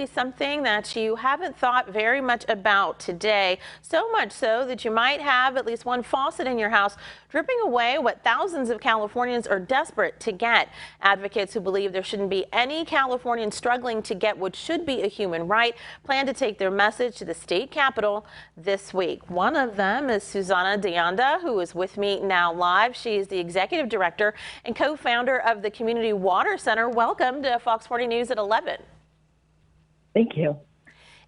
probably something that you haven't thought very much about today. So much so that you might have at least one faucet in your house dripping away what thousands of Californians are desperate to get. Advocates who believe there shouldn't be any Californians struggling to get what should be a human right plan to take their message to the state capitol this week. One of them is Susana de Anda, who is with me now live. She is the executive director and co-founder of the Community Water Center. Welcome to Fox 40 News at 11. Thank you.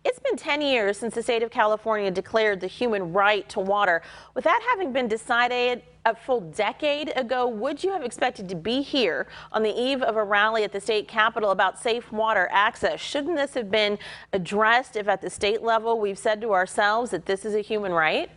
It's been 10 years since the state of California declared the human right to water. With that having been decided a full decade ago, would you have expected to be here on the eve of a rally at the state capitol about safe water access? Shouldn't this have been addressed if at the state level we've said to ourselves that this is a human right?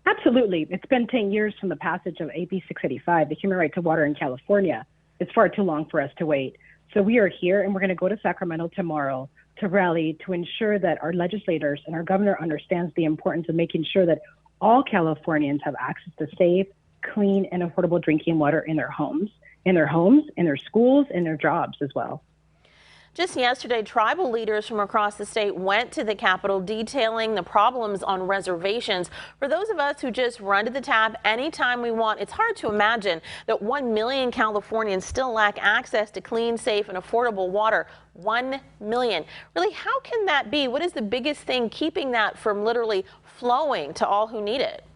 Absolutely. It's been 10 years from the passage of AB 685, the human right to water in California. It's far too long for us to wait. So we are here, and we're going to go to Sacramento tomorrow to rally to ensure that our legislators and our governor understands the importance of making sure that all Californians have access to safe, clean, and affordable drinking water in their homes, in their schools, in their jobs as well. Just yesterday, tribal leaders from across the state went to the Capitol detailing the problems on reservations. For those of us who just run to the tap anytime we want, it's hard to imagine that 1 million Californians still lack access to clean, safe, and affordable water. 1 million. Really, how can that be? What is the biggest thing keeping that from literally flowing to all who need it?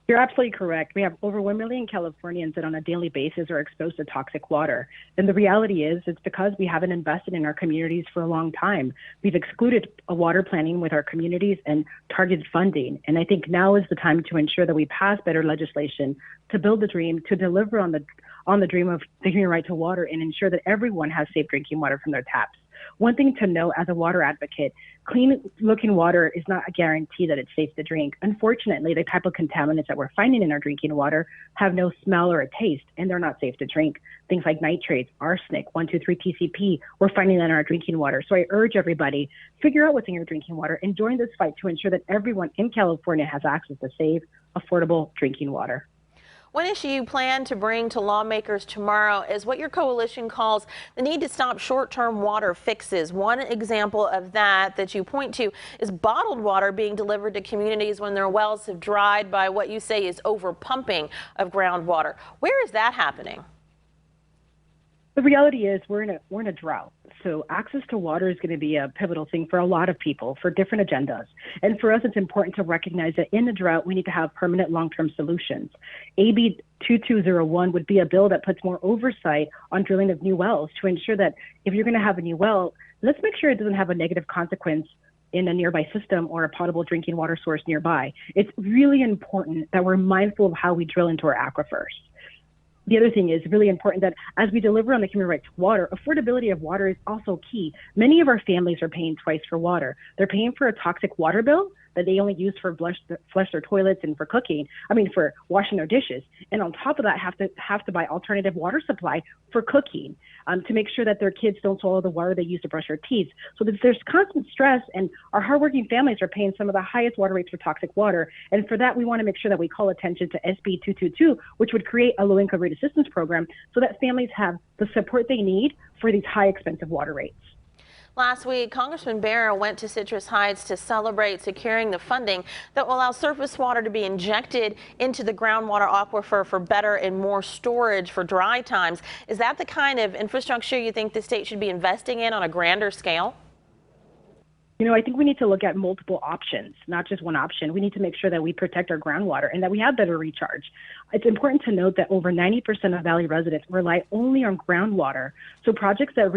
You're absolutely correct. We have over 1 million Californians that on a daily basis are exposed to toxic water. And the reality is it's because we haven't invested in our communities for a long time. We've excluded a water planning with our communities and targeted funding. And I think now is the time to ensure that we pass better legislation to build the dream, to deliver on the dream of the human right to water and ensure that everyone has safe drinking water from their taps. One thing to know as a water advocate, clean looking water is not a guarantee that it's safe to drink. Unfortunately, the type of contaminants that we're finding in our drinking water have no smell or a taste, and they're not safe to drink. Things like nitrates, arsenic, 1,2,3-TCP, we're finding that in our drinking water. So I urge everybody, figure out what's in your drinking water and join this fight to ensure that everyone in California has access to safe, affordable drinking water. One issue you plan to bring to lawmakers tomorrow is what your coalition calls the need to stop short-term water fixes. One example of that you point to is bottled water being delivered to communities when their wells have dried by what you say is overpumping of groundwater. Where is that happening? The reality is we're in a drought. So access to water is going to be a pivotal thing for a lot of people for different agendas. And for us, it's important to recognize that in the drought, we need to have permanent long-term solutions. AB 2201 would be a bill that puts more oversight on drilling of new wells to ensure that if you're going to have a new well, let's make sure it doesn't have a negative consequence in a nearby system or a potable drinking water source nearby. It's really important that we're mindful of how we drill into our aquifers. The other thing is really important that as we deliver on the human right to water, affordability of water is also key. Many of our families are paying twice for water. They're paying for a toxic water bill that they only use for flush their toilets and for cooking. For washing their dishes. And on top of that, have to buy alternative water supply for cooking to make sure that their kids don't swallow the water they use to brush their teeth. So there's constant stress, and our hardworking families are paying some of the highest water rates for toxic water. And for that, we want to make sure that we call attention to SB 222, which would create a low-income rate assistance program so that families have the support they need for these high expensive water rates. Last week, Congressman Bera went to Citrus Heights to celebrate securing the funding that will allow surface water to be injected into the groundwater aquifer for better and more storage for dry times. Is that the kind of infrastructure you think the state should be investing in on a grander scale? I think we need to look at multiple options, not just one option. We need to make sure that we protect our groundwater and that we have better recharge. It's important to note that over 90% of Valley residents rely only on groundwater. So projects that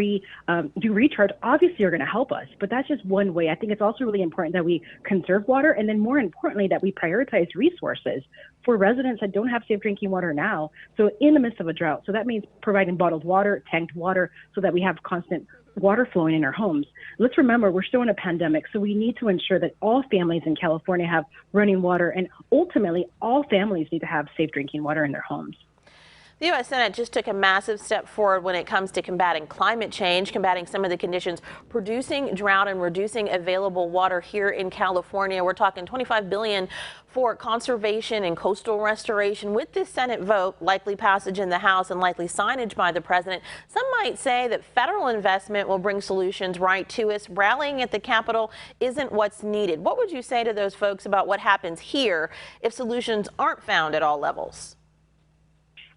do recharge obviously are going to help us, but that's just one way. I think it's also really important that we conserve water, and then more importantly, that we prioritize resources for residents that don't have safe drinking water now. So in the midst of a drought, so that means providing bottled water, tanked water, so that we have constant water flowing in our homes. Let's remember, we're still in a pandemic, so we need to ensure that all families in California have running water, and ultimately all families need to have safe drinking water in their homes. The U.S. Senate just took a massive step forward when it comes to combating climate change, combating some of the conditions producing drought and reducing available water here in California. We're talking $25 billion for conservation and coastal restoration. With this Senate vote, likely passage in the House and likely signage by the president, some might say that federal investment will bring solutions right to us. Rallying at the Capitol isn't what's needed. What would you say to those folks about what happens here if solutions aren't found at all levels?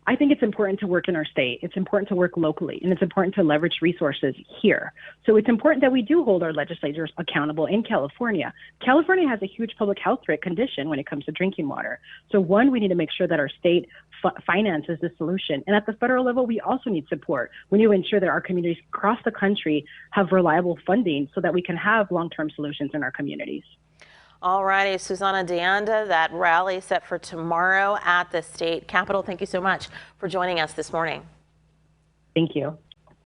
I think it's important to work in our state. It's important to work locally, and it's important to leverage resources here. So it's important that we do hold our legislators accountable in California. California has a huge public health threat condition when it comes to drinking water. So one, we need to make sure that our state finances the solution. And at the federal level, we also need support. We need to ensure that our communities across the country have reliable funding so that we can have long-term solutions in our communities. All righty, Susana de Anda, that rally set for tomorrow at the state capitol. Thank you so much for joining us this morning. Thank you.